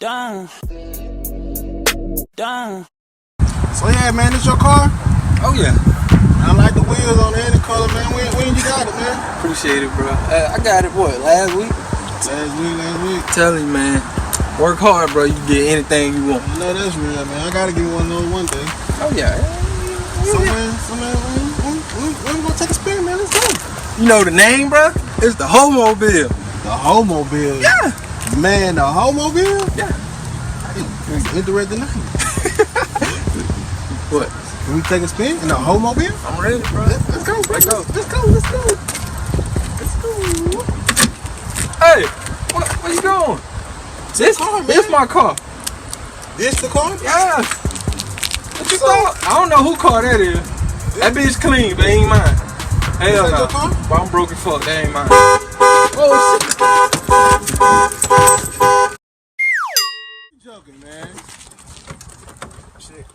Done. So yeah, man, this your car? Oh yeah. I like the wheels on the color, man. When you got it, man? Appreciate it, bro. I got it, what, last week? Last week. Tell you, man. Work hard, bro. You can get anything you want. You know that's real, man. I gotta give you one of those one day. Oh yeah. So man, we're gonna take a spin, man. Let's go. You know the name, bro? It's the Homobile. The Homobile. Yeah. Man, the Homobile? Yeah. Interesting name. What? Can we take a spin in the Homobile? I'm ready, bro. Let's go, bro. Let's go. Hey, where you going? This my car. This the car? Yeah. What you thought? I don't know who car that is. That bitch clean, but it ain't mine. Hell no. Well, I'm broke as fuck. That ain't mine. Oh shit. You joking, man? Shit.